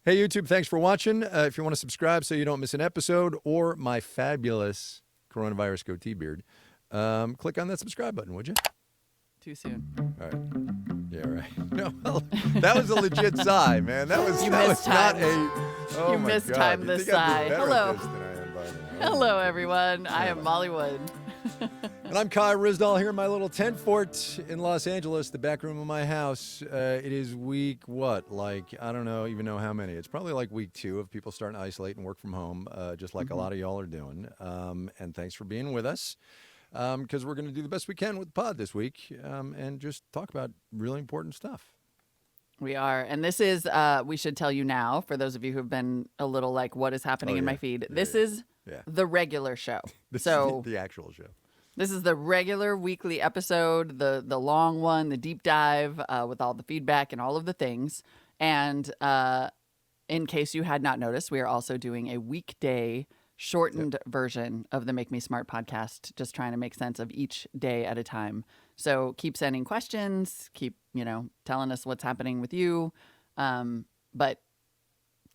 Hey, YouTube, thanks for watching. If you want to subscribe so you don't miss an episode or my fabulous coronavirus goatee beard, click on that subscribe button, would you? Too soon. All right. Yeah, right. No, well, that was a legit sigh, man. That was not a... Oh, you my God. mistimed the sigh. Hello. Hello, everyone. I am Molly Wood. And I'm Kai Ryssdal here in my little tent fort in Los Angeles, the back room of my house. It is week, I don't even know how many. It's probably like week 2 of people starting to isolate and work from home, just like a lot of y'all are doing. And thanks for being with us, because we're going to do the best we can with the pod this week and just talk about really important stuff. We are. And this is, we should tell you now, for those of you who have been a little like, what is happening in my feed? This is the regular show. This is the actual show. This is the regular weekly episode, the long one, the deep dive with all the feedback and all of the things. And in case you had not noticed, we are also doing a weekday shortened version of the Make Me Smart podcast, just trying to make sense of each day at a time. So keep sending questions, keep, telling us what's happening with you. But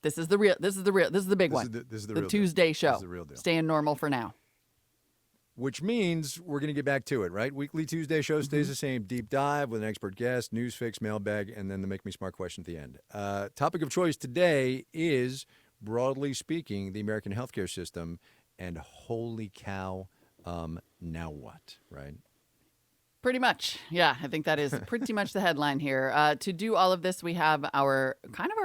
this is the big one. This is the real deal. Tuesday show. This is the real deal. Staying normal for now. Which means we're going to get back to it, right? Weekly Tuesday show stays the same. Deep dive with an expert guest, news fix, mailbag, and then the Make Me Smart question at the end. Topic of choice today is, broadly speaking, the American healthcare system. And holy cow, now what, right? Pretty much. Yeah, I think that is pretty much the headline here. To do all of this, we have our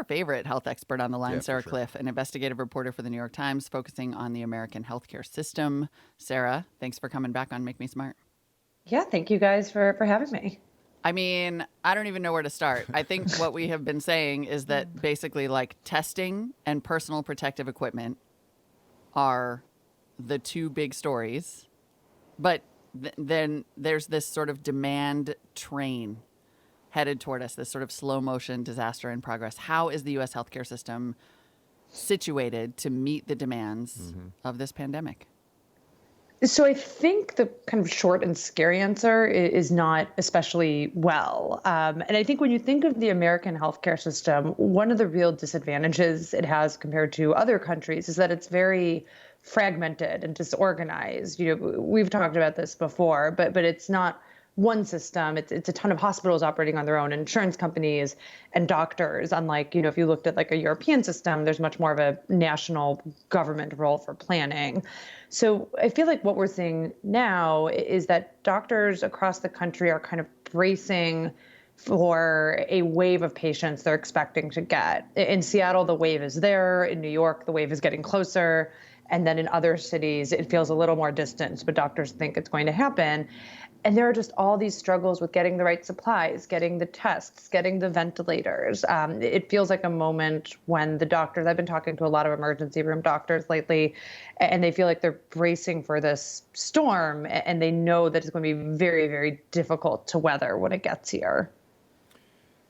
favorite health expert on the line, Sarah Kliff, an investigative reporter for the New York Times, focusing on the American healthcare system. Sarah, thanks for coming back on Make Me Smart. Yeah, thank you guys for having me. I mean, I don't even know where to start. I think what we have been saying is that basically like testing and personal protective equipment are the two big stories. But then there's this sort of demand train headed toward us, this sort of slow motion disaster in progress. How is the U.S. healthcare system situated to meet the demands of this pandemic? So I think the kind of short and scary answer is not especially well. And I think when you think of the American healthcare system, one of the real disadvantages it has compared to other countries is that it's very fragmented and disorganized. We've talked about this before, but it's not one system. It's a ton of hospitals operating on their own, insurance companies and doctors. Unlike, if you looked at like a European system, there's much more of a national government role for planning. So I feel like what we're seeing now is that doctors across the country are kind of bracing for a wave of patients they're expecting to get. In Seattle, the wave is there. In New York, the wave is getting closer. And then in other cities, it feels a little more distant, but doctors think it's going to happen. And there are just all these struggles with getting the right supplies, getting the tests, getting the ventilators. It feels like a moment when the doctors, I've been talking to a lot of emergency room doctors lately, and they feel like they're bracing for this storm, and they know that it's going to be very, very difficult to weather when it gets here.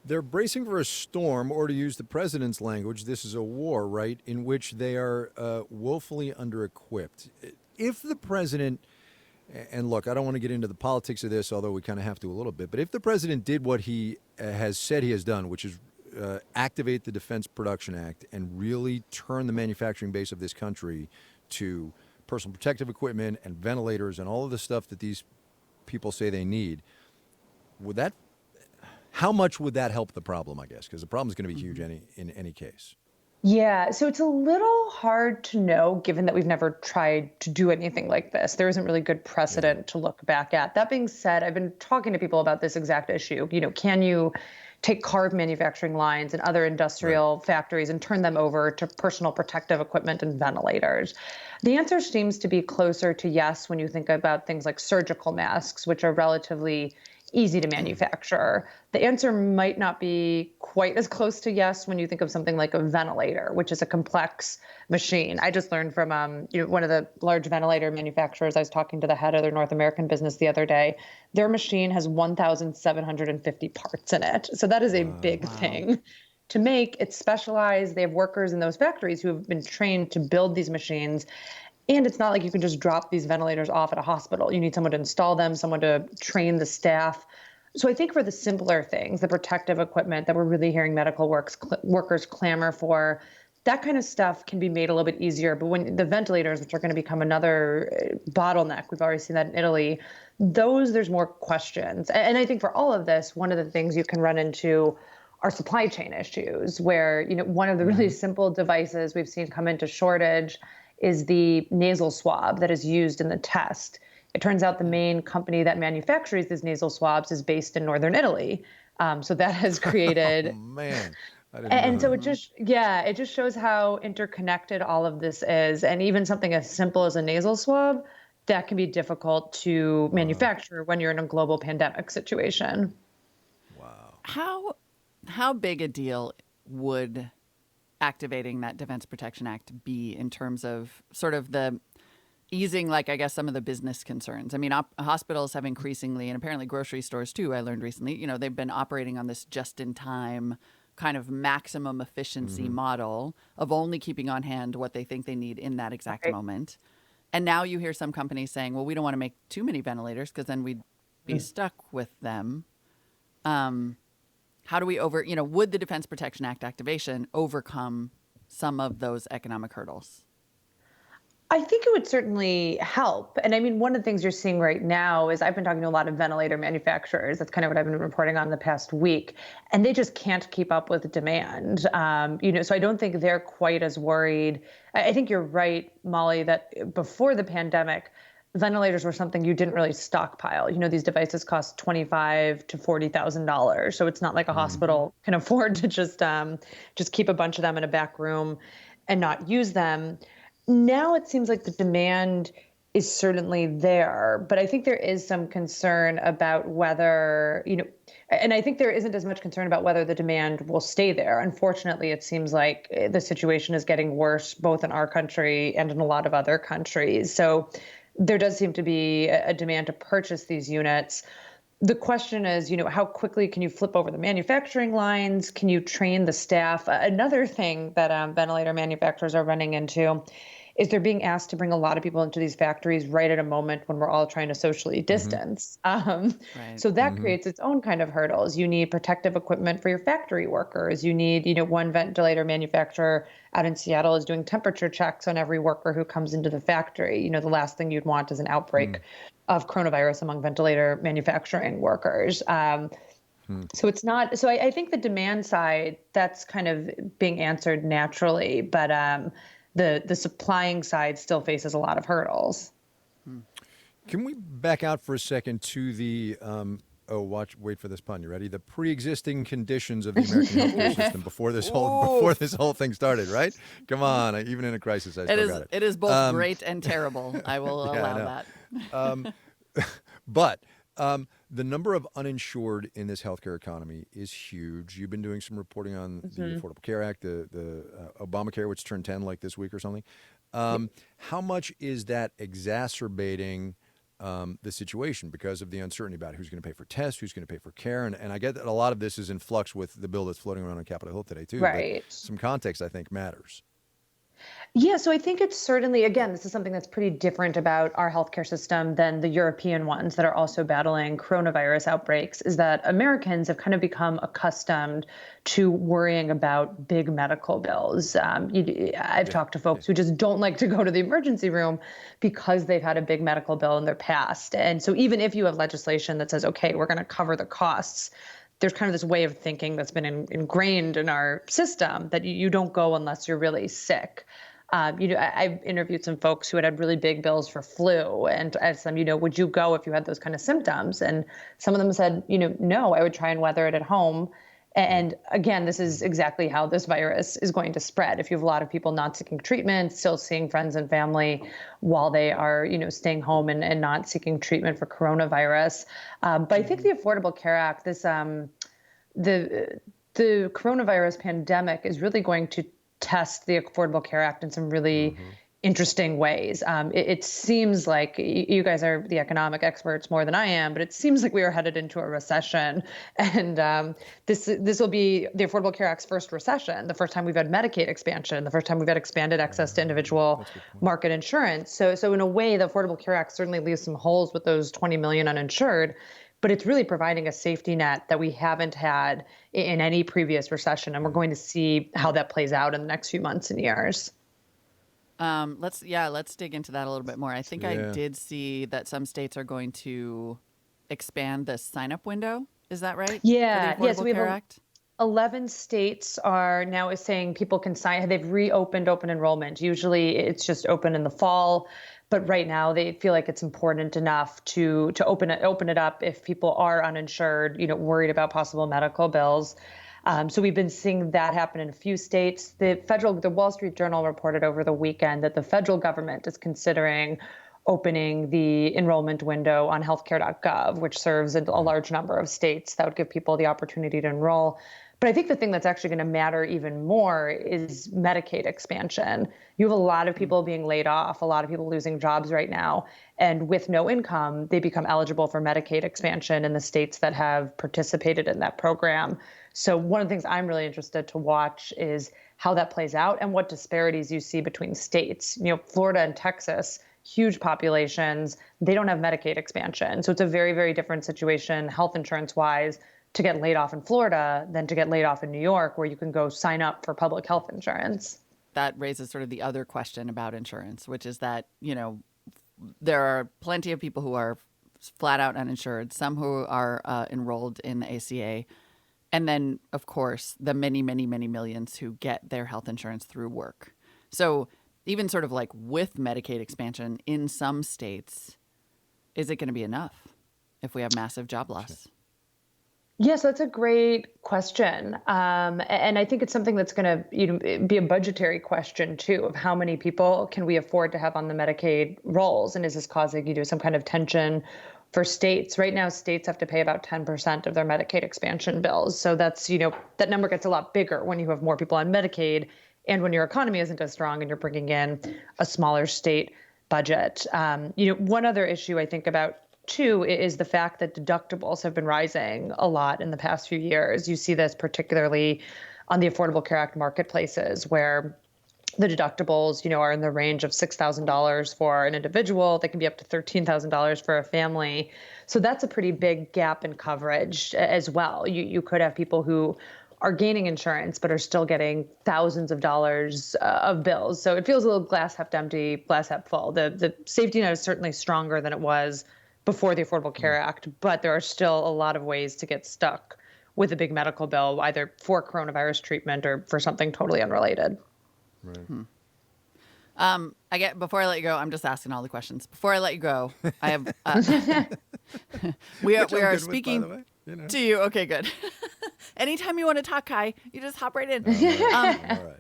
They're bracing for a storm, or to use the president's language, this is a war, right, in which they are woefully under-equipped. If the president, and look, I don't want to get into the politics of this, although we kind of have to a little bit, but if the president did what he has said he has done, which is activate the Defense Production Act and really turn the manufacturing base of this country to personal protective equipment and ventilators and all of the stuff that these people say they need, how much would that help the problem, I guess? Because the problem is going to be huge in any case. Yeah, so it's a little hard to know, given that we've never tried to do anything like this. There isn't really good precedent to look back at. That being said, I've been talking to people about this exact issue. Can you take car manufacturing lines and other industrial factories and turn them over to personal protective equipment and ventilators? The answer seems to be closer to yes when you think about things like surgical masks, which are relatively easy to manufacture. The answer might not be quite as close to yes when you think of something like a ventilator, which is a complex machine. I just learned from one of the large ventilator manufacturers. I was talking to the head of their North American business the other day. Their machine has 1,750 parts in it. So that is a big thing to make. It's specialized. They have workers in those factories who have been trained to build these machines. And it's not like you can just drop these ventilators off at a hospital. You need someone to install them, someone to train the staff. So I think for the simpler things, the protective equipment that we're really hearing workers clamor for, that kind of stuff can be made a little bit easier. But when the ventilators, which are going to become another bottleneck, we've already seen that in Italy, those there's more questions. And I think for all of this, one of the things you can run into are supply chain issues where, one of the really simple devices we've seen come into shortage is the nasal swab that is used in the test. It turns out the main company that manufactures these nasal swabs is based in northern Italy. So that has created. Oh, man. I didn't And know so that. it just shows how interconnected all of this is. And even something as simple as a nasal swab, that can be difficult to manufacture when you're in a global pandemic situation. Wow. How big a deal would activating that Defense Production Act be in terms of sort of the easing, like, I guess, some of the business concerns? I mean, hospitals have increasingly, and apparently grocery stores too, I learned recently, they've been operating on this just-in-time kind of maximum efficiency model of only keeping on hand what they think they need in that exact moment. And now you hear some companies saying, well, we don't want to make too many ventilators because then we'd be stuck with them. How do we would the Defense Production Act activation overcome some of those economic hurdles? I think it would certainly help. And I mean, one of the things you're seeing right now is I've been talking to a lot of ventilator manufacturers. That's kind of what I've been reporting on the past week. And they just can't keep up with demand. So I don't think they're quite as worried. I think you're right, Molly, that before the pandemic, ventilators were something you didn't really stockpile. These devices cost $25,000 to $40,000. So it's not like a hospital can afford to just keep a bunch of them in a back room and not use them. Now it seems like the demand is certainly there, but I think there is some concern about whether, and I think there isn't as much concern about whether the demand will stay there. Unfortunately, it seems like the situation is getting worse, both in our country and in a lot of other countries. So there does seem to be a demand to purchase these units. The question is, how quickly can you flip over the manufacturing lines? Can you train the staff? Another thing that ventilator manufacturers are running into is they're being asked to bring a lot of people into these factories right at a moment when we're all trying to socially distance. Right. So that creates its own kind of hurdles. You need protective equipment for your factory workers. You need, one ventilator manufacturer out in Seattle is doing temperature checks on every worker who comes into the factory. The last thing you'd want is an outbreak of coronavirus among ventilator manufacturing workers. So it's not, so I think the demand side, that's kind of being answered naturally, but the supplying side still faces a lot of hurdles. Can we back out for a second to the wait for this pun. You ready? The pre-existing conditions of the American healthcare system before this whole thing started, right? Come on, even in a crisis, I still got it. It is both great and terrible. I will allow that. But the number of uninsured in this healthcare economy is huge. You've been doing some reporting on the Affordable Care Act, the Obamacare, which turned 10 like this week or something. How much is that exacerbating the situation because of the uncertainty about who's going to pay for tests, who's going to pay for care? And I get that a lot of this is in flux with the bill that's floating around on Capitol Hill today, too. Right. But some context, I think, matters. Yeah, so I think it's certainly, again, this is something that's pretty different about our healthcare system than the European ones that are also battling coronavirus outbreaks, is that Americans have kind of become accustomed to worrying about big medical bills. I've talked to folks who just don't like to go to the emergency room because they've had a big medical bill in their past. And so even if you have legislation that says, okay, we're going to cover the costs, there's kind of this way of thinking that's been ingrained in our system that you don't go unless you're really sick. I've interviewed some folks who had really big bills for flu and asked them, would you go if you had those kind of symptoms? And some of them said, no, I would try and weather it at home. And again, this is exactly how this virus is going to spread. If you have a lot of people not seeking treatment, still seeing friends and family while they are, staying home and not seeking treatment for coronavirus. But I think the Affordable Care Act, the coronavirus pandemic is really going to test the Affordable Care Act in some really interesting ways. It seems like you guys are the economic experts more than I am, but it seems like we are headed into a recession. And this will be the Affordable Care Act's first recession, the first time we've had Medicaid expansion, the first time we've had expanded access to individual market insurance. So in a way, the Affordable Care Act certainly leaves some holes with those 20 million uninsured. but it's really providing a safety net that we haven't had in any previous recession. And we're going to see how that plays out in the next few months and years. Let's dig into that a little bit more. I think I Yeah. did see that some states are going to expand the sign-up window. Is that right? Yeah. For the Yes, Affordable we Care have Act? 11 states are now saying people can sign. They've reopened open enrollment. Usually it's just open in the fall, but right now they feel like it's important enough to open it up if people are uninsured, worried about possible medical bills. So we've been seeing that happen in a few states. The Wall Street Journal reported over the weekend that the federal government is considering opening the enrollment window on healthcare.gov, which serves a large number of states. That would give people the opportunity to enroll. But I think the thing that's actually going to matter even more is Medicaid expansion. You have a lot of people being laid off, a lot of people losing jobs right now. And with no income, they become eligible for Medicaid expansion in the states that have participated in that program. So one of the things I'm really interested to watch is how that plays out and what disparities you see between states. Florida and Texas, huge populations, they don't have Medicaid expansion. So it's a very, very different situation health insurance wise to get laid off in Florida than to get laid off in New York, where you can go sign up for public health insurance. That raises sort of the other question about insurance, which is that, there are plenty of people who are flat out uninsured, some who are enrolled in the ACA. And then, of course, the many, many, many millions who get their health insurance through work. So even sort of like with Medicaid expansion in some states, is it going to be enough if we have massive job loss? Yes, that's a great question. And I think it's something that's going to be a budgetary question, too, of how many people can we afford to have on the Medicaid rolls? And is this causing some kind of tension for states? Right now, states have to pay about 10% of their Medicaid expansion bills. So that's, that number gets a lot bigger when you have more people on Medicaid and when your economy isn't as strong and you're bringing in a smaller state budget. One other issue I think about too is the fact that deductibles have been rising a lot in the past few years. You see this particularly on the Affordable Care Act marketplaces, where the deductibles, are in the range of $6,000 for an individual. They can be up to $13,000 for a family. So that's a pretty big gap in coverage as well. You could have people who are gaining insurance but are still getting thousands of dollars of bills. So it feels a little glass half empty, glass half full. The safety net is certainly stronger than it was before the Affordable Care Act, but there are still a lot of ways to get stuck with a big medical bill, either for coronavirus treatment or for something totally unrelated. Right. Before I let you go, I'm just asking all the questions. Before I let you go, I have we Which I'm are good speaking with, by the way, to you. Okay, good. Anytime you want to talk, Kai, you just hop right in. All right.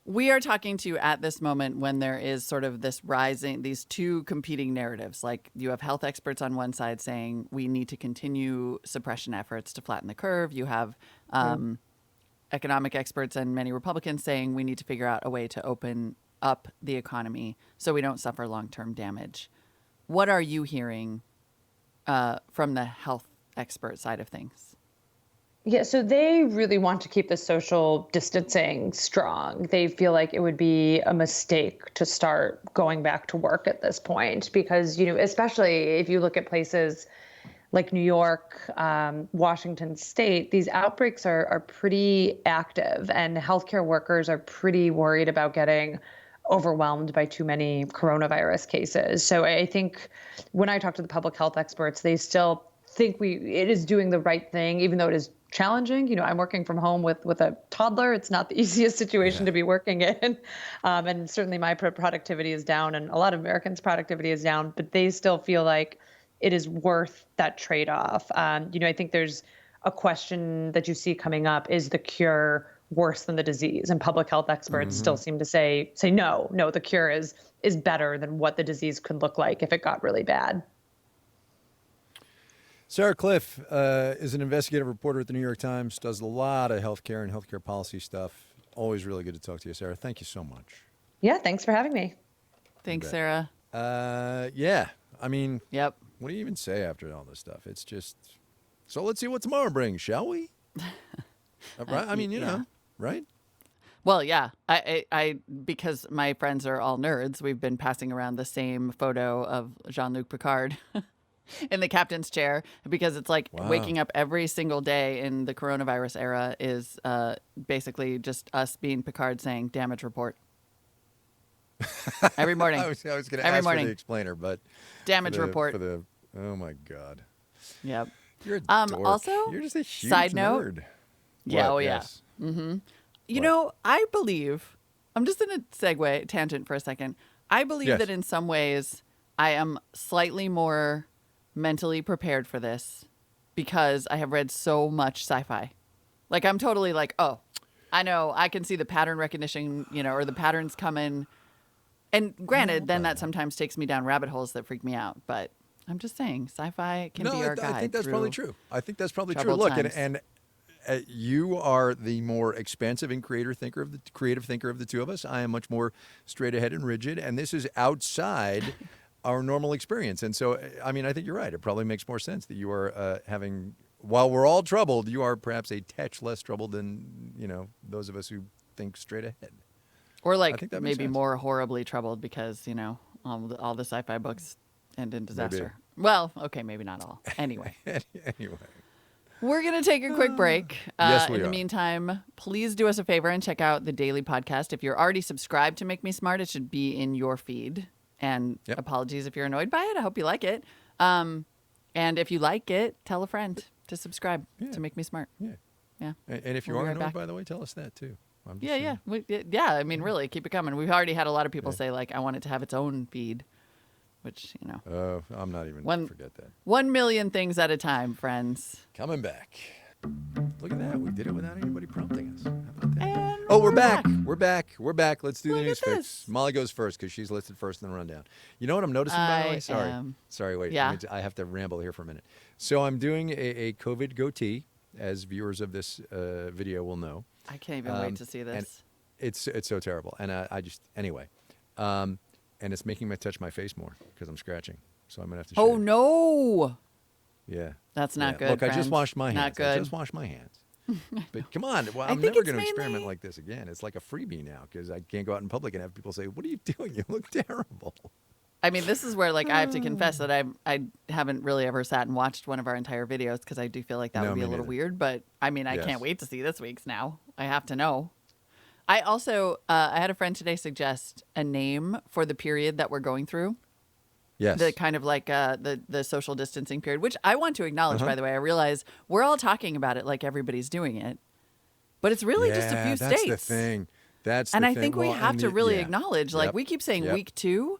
We are talking to you at this moment when there is sort of this rising, these two competing narratives. Like you have health experts on one side saying we need to continue suppression efforts to flatten the curve. You have economic experts and many Republicans saying we need to figure out a way to open up the economy so we don't suffer long-term damage. What are you hearing from the health expert side of things? Yeah, so they really want to keep the social distancing strong. They feel like it would be a mistake to start going back to work at this point because, especially if you look at places like New York, Washington State, these outbreaks are pretty active and healthcare workers are pretty worried about getting overwhelmed by too many coronavirus cases. So I think when I talk to the public health experts, they still think it is doing the right thing, even though it is challenging. I'm working from home with a toddler. It's not the easiest situation to be working in. And certainly my productivity is down and a lot of Americans' productivity is down, but they still feel like it is worth that trade-off. I think there's a question that you see coming up, is the cure worse than the disease? And public health experts still seem to say no, the cure is better than what the disease could look like if it got really bad. Sarah Kliff is an investigative reporter at the New York Times, does a lot of healthcare and healthcare policy stuff. Always really good to talk to you, Sarah. Thank you so much. Yeah, thanks for having me. Thanks, Sarah. Yeah, I mean, Yep. what do you even say after all this stuff? It's just, so let's see what tomorrow brings, shall we? Right? I mean, right? Well, yeah, I because my friends are all nerds, we've been passing around the same photo of Jean-Luc Picard in the captain's chair because it's like Wow. waking up every single day in the coronavirus era is basically just us being Picard saying damage report. Every morning. I was going to Every ask morning. for the explainer, but Damage report. Oh my God. Yep. You're a dork. Also, You're just a huge side note. nerd. Yeah, What? oh yeah. Yes. You know, I believe, I'm just going to tangent for a second. I believe Yes. that in some ways I am slightly more mentally prepared for this because I have read so much sci-fi. Like I'm totally like, oh, I know, I can see the pattern recognition, or the patterns coming. And granted, then that sometimes takes me down rabbit holes that freak me out. But I'm just saying, sci-fi can be our guide. I think that's through probably true. I think that's probably true. troubled Look, times. and you are the more expansive and creative thinker of the two of us. I am much more straight ahead and rigid, and this is outside our normal experience. And so, I mean, I think you're right. It probably makes more sense that you are while we're all troubled, you are perhaps a touch less troubled than, those of us who think straight ahead. Or I like think that makes maybe sense. more horribly troubled because, all the sci-fi books end in disaster. Well, okay, maybe not all. Anyway. Anyway. We're going to take a quick break. Yes, we in the are. meantime, please do us a favor and check out the daily podcast. If you're already subscribed to Make Me Smart, it should be in your feed. And Yep. apologies if you're annoyed by it. I hope you like it. And if you like it, tell a friend to subscribe to Make Me Smart. Yeah. Yeah. And if you We'll be are right annoyed, back. by the way, tell us that too. I'm just Yeah, saying. yeah. I mean, really, keep it coming. We've already had a lot of people say, like, I want it to have its own feed, which, I'm not even forget that. 1 million things at a time, friends. Coming back. Look at that. We did it without anybody prompting us. How about that? And Oh, we're back. We're back. Let's do the Look news at fix. this. Molly goes first because she's listed first in the rundown. You know what I'm noticing, by the way? Sorry, wait. Yeah. I have to ramble here for a minute. So I'm doing a COVID goatee, as viewers of this video will know. I can't even wait to see this. And it's so terrible. And I just, anyway. And it's making me touch my face more because I'm scratching. So I'm going to have to Oh, shave. no. Yeah. That's not good, Look, I just friends. washed my hands. Not good. I just washed my hands. But come on. Well, I I'm think never it's going to experiment mainly- like this again. It's like a freebie now because I can't go out in public and have people say, "What are you doing? You look terrible." I mean, this is where, like, I have to confess that I haven't really ever sat and watched one of our entire videos because I do feel like that No, would be me a little neither. weird. But, I mean, I Yes. can't wait to see this week's now. I have to know. I also, I had a friend today suggest a name for the period that we're going through. Yes. The kind of like the social distancing period, which I want to acknowledge, Uh-huh. by the way. I realize we're all talking about it like everybody's doing it. But it's really just a few that's states. the thing. That's And the I thing. think we Well, have and to really yeah. acknowledge, like Yep. we keep saying Yep. week 2.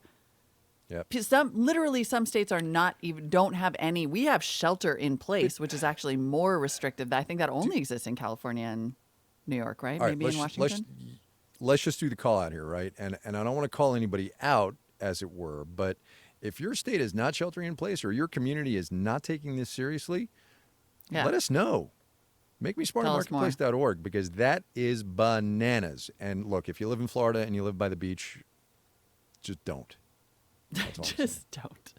Yep. Some states are not even, don't have any. We have shelter in place, which is actually more restrictive. I think that only exists in California and New York, right? All right, Maybe in Washington. let's just do the call out here, right? And I don't want to call anybody out, as it were, but if your state is not sheltering in place or your community is not taking this seriously, Yeah. let us know. Make me smart at Tell us more. marketplace.org because that is bananas. And look, if you live in Florida and you live by the beach, just don't. That's all I'm saying. Just don't.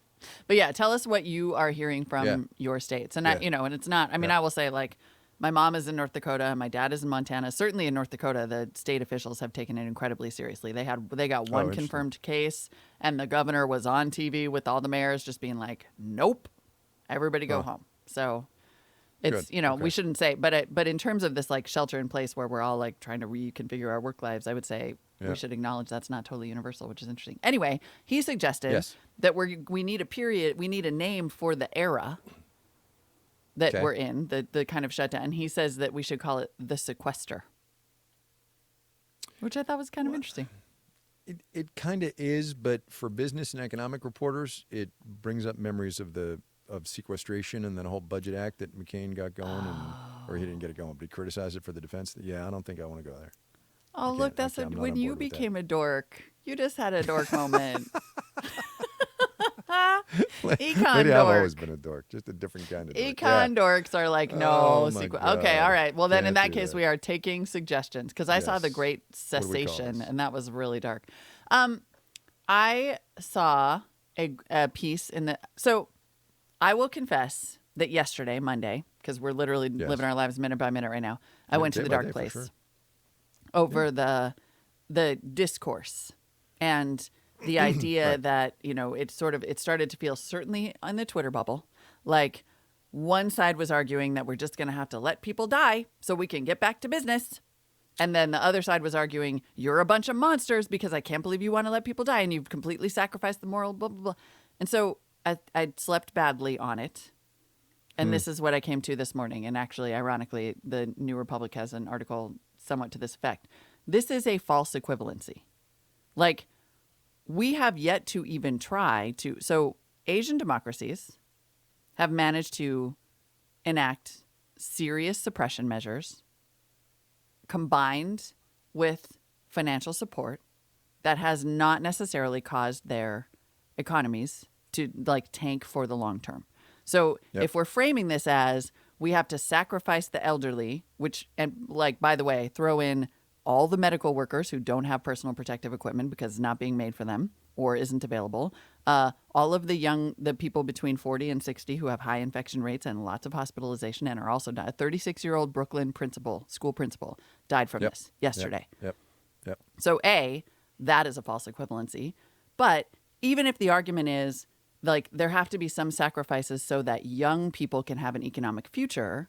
But yeah, tell us what you are hearing from Yeah. your states. And Yeah. and it's not, I mean, Yeah. I will say, like, my mom is in North Dakota, my dad is in Montana. Certainly in North Dakota, the state officials have taken it incredibly seriously. They got one interesting. confirmed case, and the governor was on TV with all the mayors just being like, "Nope, everybody go home." So it's Good. Okay. we shouldn't say, but in terms of this like shelter in place where we're all like trying to reconfigure our work lives, I would say Yeah. we should acknowledge that's not totally universal, which is interesting. Anyway, he suggested Yes. that we need a period, we need a name for the era that Okay. we're in, the kind of shutdown. And he says that we should call it the Sequester, which I thought was kind of interesting. It kind of is, but for business and economic reporters, it brings up memories of sequestration and then a whole budget act that McCain got going, or he didn't get it going, but he criticized it for the defense. Yeah, I don't think I want to go there. Oh, can't- look, that's I'm not when on you board with that. became a dork. You just had a dork moment. Econ Maybe I've dork. always been a dork, just a different kind of dork. Econ dorks are like, no. Oh, my Okay, God. all right. Well, then in Can't that do case, that. we are taking suggestions because I saw the Yes. Great do we call Cessation, this? and that was really dark. I saw a piece in the. So I will confess that yesterday, Monday, because we're literally Yes. living our lives minute by minute right now, I Yeah, went to day the by dark day, for place sure. over the discourse and the idea Right. that it started to feel, certainly on the Twitter bubble, Like, one side was arguing that we're just going to have to let people die so we can get back to business. And then the other side was arguing, you're a bunch of monsters because I can't believe you want to let people die and you've completely sacrificed the moral blah, blah, blah. And so I slept badly on it. And this is what I came to this morning. And actually, ironically, the New Republic has an article somewhat to this effect. This is a false equivalency. Like, we have yet to even try to. So Asian democracies have managed to enact serious suppression measures combined with financial support that has not necessarily caused their economies to like tank for the long term. So if we're framing this as we have to sacrifice the elderly, which, and like, by the way, throw in all the medical workers who don't have personal protective equipment because it's not being made for them or isn't available. All of the people between 40 and 60 who have high infection rates and lots of hospitalization and are also died. A 36-year-old Brooklyn school principal, died from this yesterday. Yep. So that is a false equivalency. But even if the argument is like there have to be some sacrifices so that young people can have an economic future,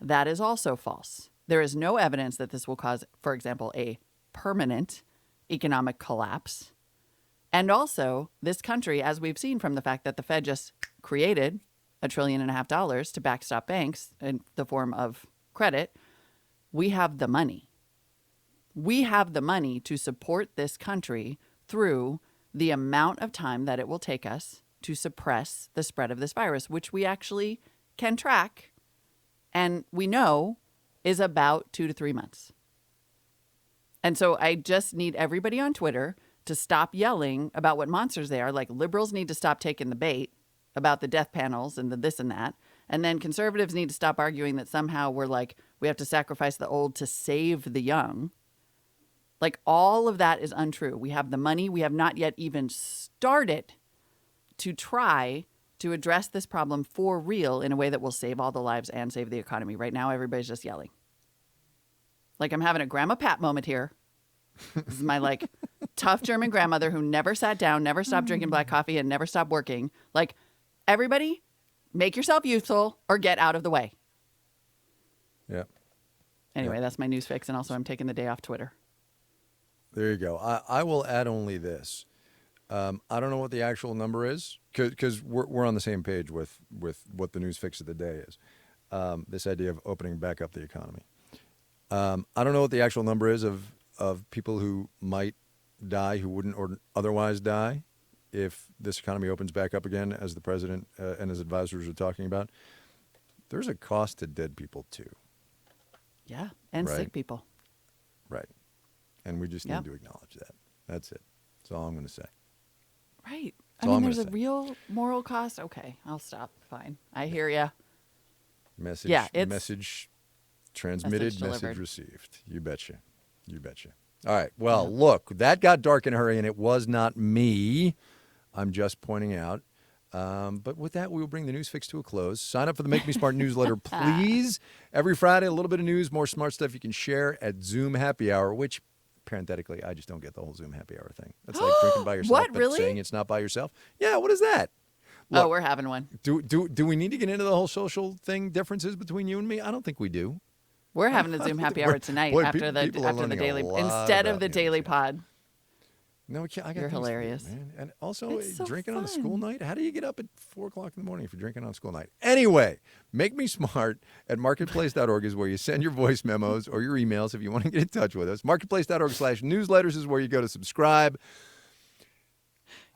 that is also false. There is no evidence that this will cause, for example, a permanent economic collapse. And also, this country, as we've seen from the fact that the Fed just created $1.5 trillion to backstop banks in the form of credit, we have the money. We have the money to support this country through the amount of time that it will take us to suppress the spread of this virus, which we actually can track and we know is about 2 to 3 months. And so I just need everybody on Twitter to stop yelling about what monsters they are. Like, liberals need to stop taking the bait about the death panels and the this and that. And then conservatives need to stop arguing that somehow we're like, we have to sacrifice the old to save the young. Like, all of that is untrue. We have the money. We have not yet even started to try to address this problem for real in a way that will save all the lives and save the economy. Right now, everybody's just yelling. Like, I'm having a Grandma Pat moment here. This is my, like, tough German grandmother who never sat down, never stopped drinking black coffee, and never stopped working. Like, everybody, make yourself useful or get out of the way. Yeah. Anyway, that's my news fix. And also, I'm taking the day off Twitter. There you go. I will add only this. I don't know what the actual number is because we're on the same page with what the news fix of the day is. This idea of opening back up the economy. I don't know what the actual number is of people who might die who wouldn't or otherwise die if this economy opens back up again, as the president and his advisors are talking about. There's a cost to dead people too. Yeah, and Right. sick people. Right. And we just need to acknowledge that. That's it. That's all I'm going to say. Right. That's all I'm there's gonna a say. real moral cost. Okay, I'll stop. Fine. I hear ya. Message, Yeah, it's- message transmitted, Message message delivered. received. You betcha. You betcha. All right. Well, look, that got dark in a hurry, and it was not me. I'm just pointing out. But with that, we will bring the news fix to a close. Sign up for the Make Me Smart newsletter, please. Every Friday, a little bit of news, more smart stuff you can share at Zoom Happy Hour, which, parenthetically, I just don't get the whole Zoom Happy Hour thing. That's like drinking by yourself, What, but really? saying it's not by yourself. Yeah, what is that? Oh, we're having one. Do we need to get into the whole social thing differences between you and me? I don't think we do. We're having a Zoom happy hour tonight Boy, after people are the learning a daily lot instead of about the me on daily this. pod. No, we can't. I got You're things to do, hilarious. man. And also, It's so drinking on a fun. school night. How do you get up at 4 o'clock in the morning if you're drinking on school night? Anyway, Make Me Smart at marketplace.org is where you send your voice memos or your emails if you want to get in touch with us. Marketplace.org/newsletters is where you go to subscribe.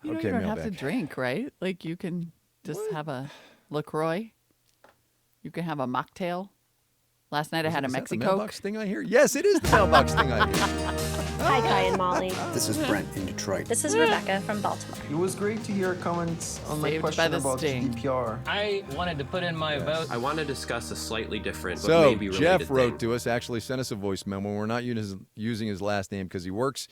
You Okay, don't have to mailbag. drink, right? Like, you can just have a LaCroix. You can have a mocktail. Last night I had a Is that the Mexicoke. mailbox thing I hear? Yes, it is the mailbox thing I hear. Hi, Kai and Molly. This is Brent in Detroit. This is Rebecca from Baltimore. It was great to hear comments on my Saved by question the about sting. GDPR. I wanted to put in my vote. I want to discuss a slightly different, but So maybe related Jeff wrote thing. to us, actually sent us a voice memo. We're not using his last name because he works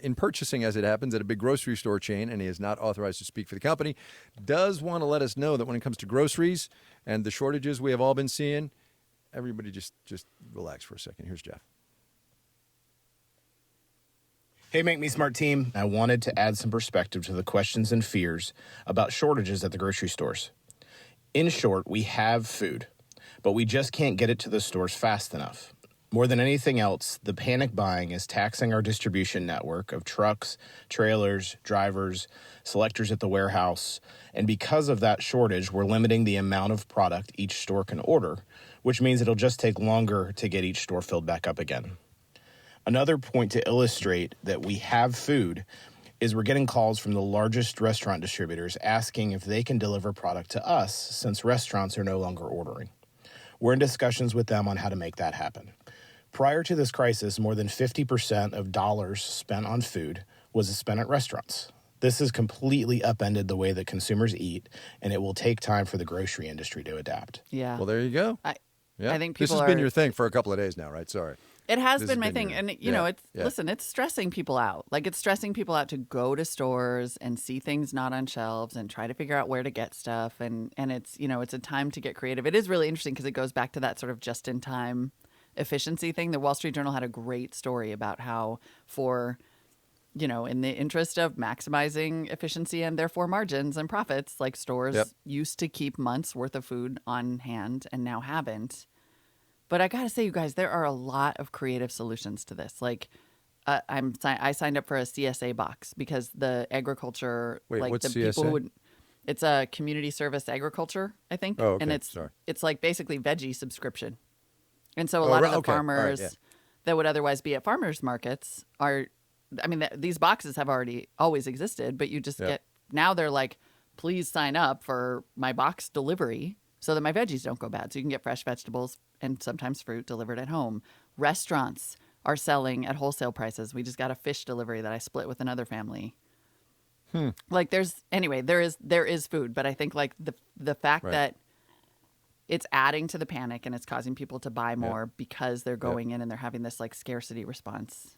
in purchasing, as it happens, at a big grocery store chain, and he is not authorized to speak for the company. Does want to let us know that when it comes to groceries and the shortages we have all been seeing, everybody just relax for a second. Here's Jeff. Hey, Make Me Smart team. I wanted to add some perspective to the questions and fears about shortages at the grocery stores. In short, we have food, but we just can't get it to the stores fast enough. More than anything else, the panic buying is taxing our distribution network of trucks, trailers, drivers, selectors at the warehouse, and because of that shortage, we're limiting the amount of product each store can order, which means it'll just take longer to get each store filled back up again. Another point to illustrate that we have food is we're getting calls from the largest restaurant distributors asking if they can deliver product to us since restaurants are no longer ordering. We're in discussions with them on how to make that happen. Prior to this crisis, more than 50% of dollars spent on food was spent at restaurants. This has completely upended the way that consumers eat, and it will take time for the grocery industry to adapt. Yeah. Well, there you go. I think this people has been are- your thing for a couple of days now, right? Sorry. It has This been has my been thing. your- And, yeah, it's, yeah. listen, it's stressing people out. Like, it's stressing people out to go to stores and see things not on shelves and try to figure out where to get stuff. And it's, it's a time to get creative. It is really interesting because it goes back to that sort of just in time efficiency thing. The Wall Street Journal had a great story about how in the interest of maximizing efficiency and therefore margins and profits, like stores used to keep months worth of food on hand and now haven't. But I got to say, you guys, there are a lot of creative solutions to this. Like, I signed up for a CSA box because the agriculture, Wait, like what's the people who CSA? it's a community service agriculture, I think. Oh, okay. And Sorry. it's like basically veggie subscription. And so a Oh, lot of right. the Okay. All right, farmers yeah. that would otherwise be at farmers markets these boxes have always existed, but you just now they're like, please sign up for my box delivery so that my veggies don't go bad. So you can get fresh vegetables and sometimes fruit delivered at home. Restaurants are selling at wholesale prices. We just got a fish delivery that I split with another family. Like there is food, but I think like the fact that it's adding to the panic and it's causing people to buy more because they're going in and they're having this like scarcity response.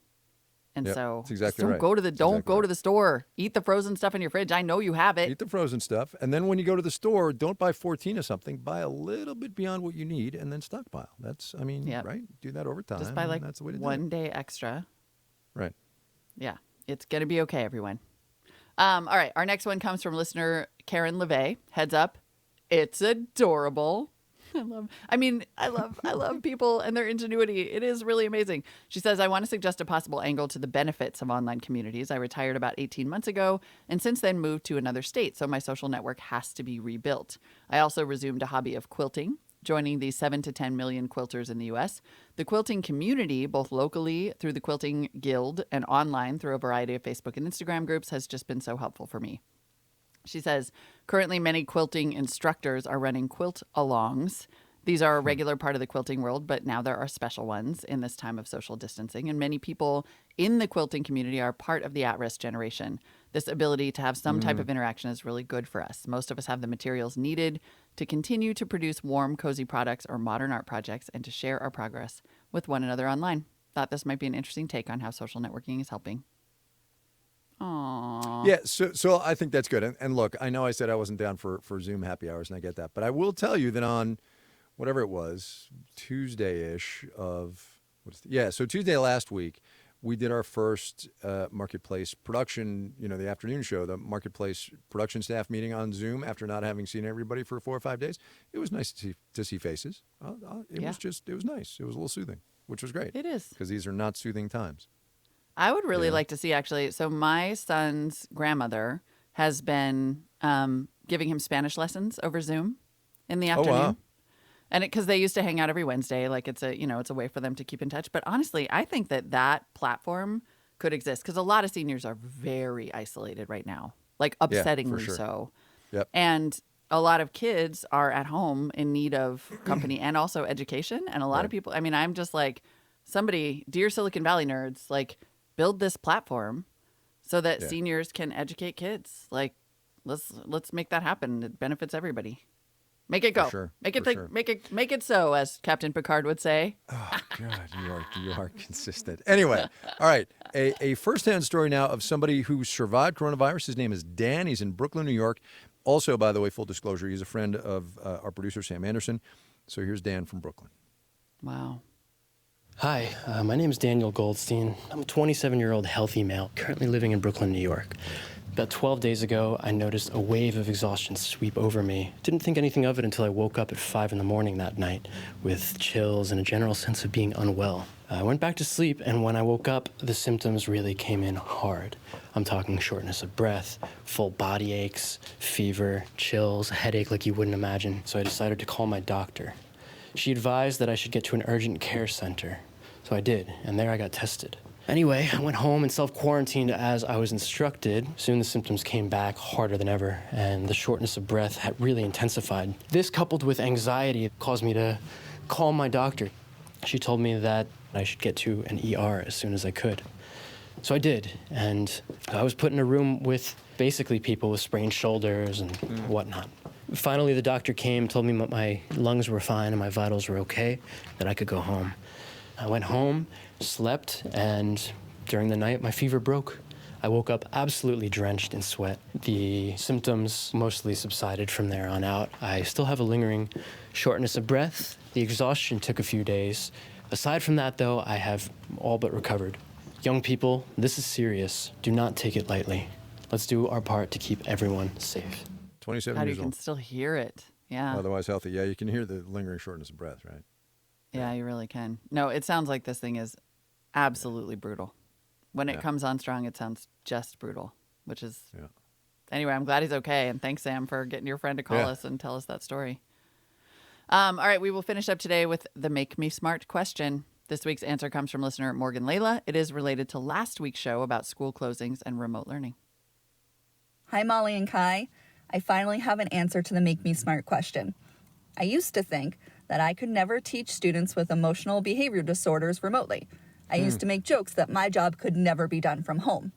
And so that's exactly just don't right. go to the That's don't exactly go right. to the store. Eat the frozen stuff in your fridge. I know you have it. Eat the frozen stuff. And then when you go to the store, don't buy 14 of something. Buy a little bit beyond what you need and then stockpile. That's, right? Do that over time. Just buy like that's the way to do one it. day extra. Right. Yeah, it's going to be okay, everyone. All right, our next one comes from listener Karen LeVay. Heads up, it's adorable. I love people and their ingenuity. It is really amazing. She says, I want to suggest a possible angle to the benefits of online communities. I retired about 18 months ago and since then moved to another state, so my social network has to be rebuilt. I also resumed a hobby of quilting, joining the 7 to 10 million quilters in the U.S. The quilting community, both locally through the Quilting Guild and online through a variety of Facebook and Instagram groups, has just been so helpful for me. She says, currently many quilting instructors are running quilt-alongs. These are a regular part of the quilting world, but now there are special ones in this time of social distancing. And many people in the quilting community are part of the at-risk generation. This ability to have some type of interaction is really good for us. Most of us have the materials needed to continue to produce warm, cozy products or modern art projects and to share our progress with one another online. Thought this might be an interesting take on how social networking is helping. Aww. Yeah, so I think that's good. And look, I know I said I wasn't down for Zoom happy hours, and I get that. But I will tell you that on whatever it was, Tuesday-ish so Tuesday last week, we did our first Marketplace production, the afternoon show, the Marketplace production staff meeting on Zoom after not having seen everybody for 4 or 5 days. It was nice to see faces. It was nice. It was a little soothing, which was great. It is. Because these are not soothing times. I would really like to see, actually. So my son's grandmother has been giving him Spanish lessons over Zoom in the afternoon. Oh, wow. And because they used to hang out every Wednesday, like it's a way for them to keep in touch. But honestly, I think that platform could exist because a lot of seniors are very isolated right now, like upsettingly sure. so. Yep. And a lot of kids are at home in need of company and also education. And a lot of people, I'm just like, dear Silicon Valley nerds, like, build this platform so that seniors can educate kids. Like, let's make that happen. It benefits everybody. Make it go. Sure. Make it For sure. make it so, as Captain Picard would say. Oh, God, you are consistent. Anyway, all right. A firsthand story now of somebody who survived coronavirus. His name is Dan. He's in Brooklyn, New York. Also, by the way, full disclosure, he's a friend of our producer, Sam Anderson. So here's Dan from Brooklyn. Wow. Hi, my name is Daniel Goldstein. I'm a 27-year-old healthy male currently living in Brooklyn, New York. About 12 days ago, I noticed a wave of exhaustion sweep over me. Didn't think anything of it until I woke up at 5 in the morning that night with chills and a general sense of being unwell. I went back to sleep, and when I woke up, the symptoms really came in hard. I'm talking shortness of breath, full body aches, fever, chills, a headache like you wouldn't imagine. So I decided to call my doctor. She advised that I should get to an urgent care center. So I did, and there I got tested. Anyway, I went home and self-quarantined as I was instructed. Soon the symptoms came back harder than ever, and the shortness of breath had really intensified. This, coupled with anxiety, caused me to call my doctor. She told me that I should get to an ER as soon as I could. So I did, and I was put in a room with basically people with sprained shoulders and whatnot. Finally, the doctor came, told me my lungs were fine and my vitals were okay, that I could go home. I went home, slept, and during the night, my fever broke. I woke up absolutely drenched in sweat. The symptoms mostly subsided from there on out. I still have a lingering shortness of breath. The exhaustion took a few days. Aside from that, though, I have all but recovered. Young people, this is serious. Do not take it lightly. Let's do our part to keep everyone safe. 27 God, you years can old. still hear it. Yeah. Otherwise healthy. Yeah, you can hear the lingering shortness of breath, right? Yeah, you really can. No, it sounds like this thing is absolutely brutal. When it comes on strong, it sounds just brutal, which is... Yeah. Anyway, I'm glad he's okay. And thanks, Sam, for getting your friend to call us and tell us that story. All right, we will finish up today with the Make Me Smart question. This week's answer comes from listener Morgan Layla. It is related to last week's show about school closings and remote learning. Hi, Molly and Kai. I finally have an answer to the Make Me Smart question. I used to think that I could never teach students with emotional behavior disorders remotely. I used to make jokes that my job could never be done from home.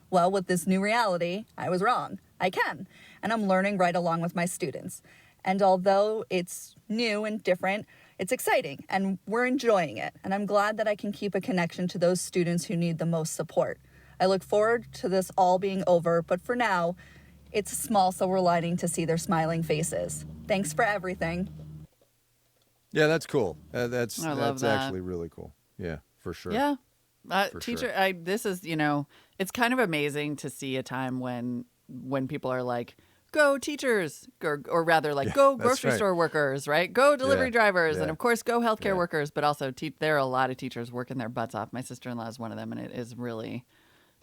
Well, with this new reality, I was wrong. I can, and I'm learning right along with my students. And although it's new and different, it's exciting, and we're enjoying it. And I'm glad that I can keep a connection to those students who need the most support. I look forward to this all being over, but for now, it's a small silver lining to see their smiling faces. Thanks for everything. Yeah, that's cool. That's I love that. actually really cool. Yeah, for sure. Yeah. For Teacher, sure. this is, it's kind of amazing to see a time when people are like, go teachers, or rather like, go grocery store workers, right? Go delivery drivers, and of course, go healthcare workers, but also there are a lot of teachers working their butts off. My sister-in-law is one of them, and it is really,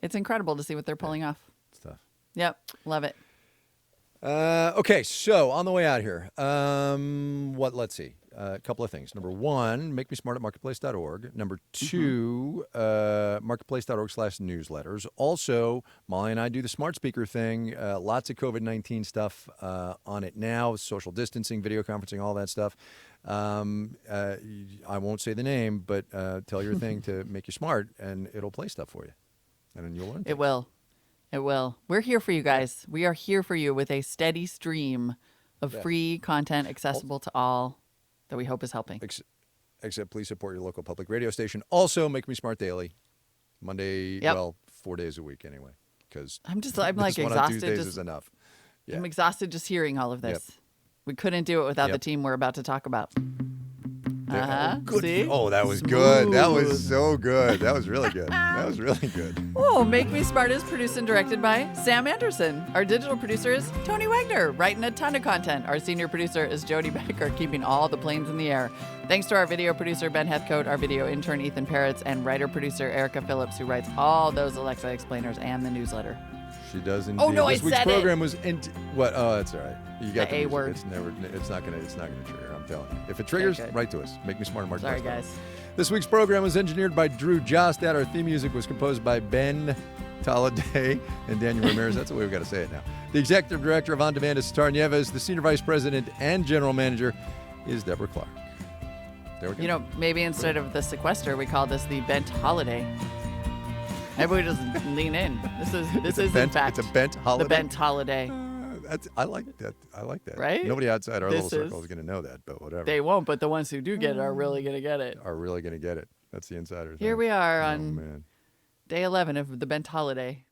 it's incredible to see what they're pulling off. Stuff. Yep, love it. Okay, so on the way out here, let's see. A couple of things. Number one, make me smart at marketplace.org. Number two, marketplace.org/newsletters. Also, Molly and I do the smart speaker thing. Lots of COVID-19 stuff on it now, social distancing, video conferencing, all that stuff. I won't say the name, but tell your thing to make you smart, and it'll play stuff for you. And then you'll learn. It will. It will. We're here for you guys. We are here for you with a steady stream of free content accessible to all that we hope is helping. Except please support your local public radio station. Also, Make Me Smart Daily. Monday, 4 days a week anyway. Because I'm like exhausted. On Tuesdays is enough. Yeah. I'm exhausted just hearing all of this. Yep. We couldn't do it without the team we're about to talk about. Good. See? Oh, that was good. That was so good. That was really good. That was really good. Oh, Make Me Smart is produced and directed by Sam Anderson. Our digital producer is Tony Wagner, writing a ton of content. Our senior producer is Jody Becker, keeping all the planes in the air. Thanks to our video producer, Ben Heathcote, our video intern, Ethan Peretz, and writer-producer Erica Phillips, who writes all those Alexa explainers and the newsletter. She does indeed. Oh, no, this I week's said program was what? Oh, that's all right. You got the A word. It's not gonna trigger. I'm telling you. If it triggers, write to us. Make me smart. Sorry, guys. This week's program was engineered by Drew Jostad. Our theme music was composed by Ben Taladay and Daniel Ramirez. That's the way we've got to say it now. The executive director of On Demand is Sitar Nieves. The senior vice president and general manager is Deborah Clark. There we go. Maybe instead of the sequester, we call this the bent holiday. Everybody just lean in. This is in fact it's a bent holiday. The bent holiday. I like that. Right? Nobody outside our little circle is going to know that, but whatever. They won't, but the ones who do get it are really going to get it. That's the insider thing. Here we are on day 11 of the bent holiday.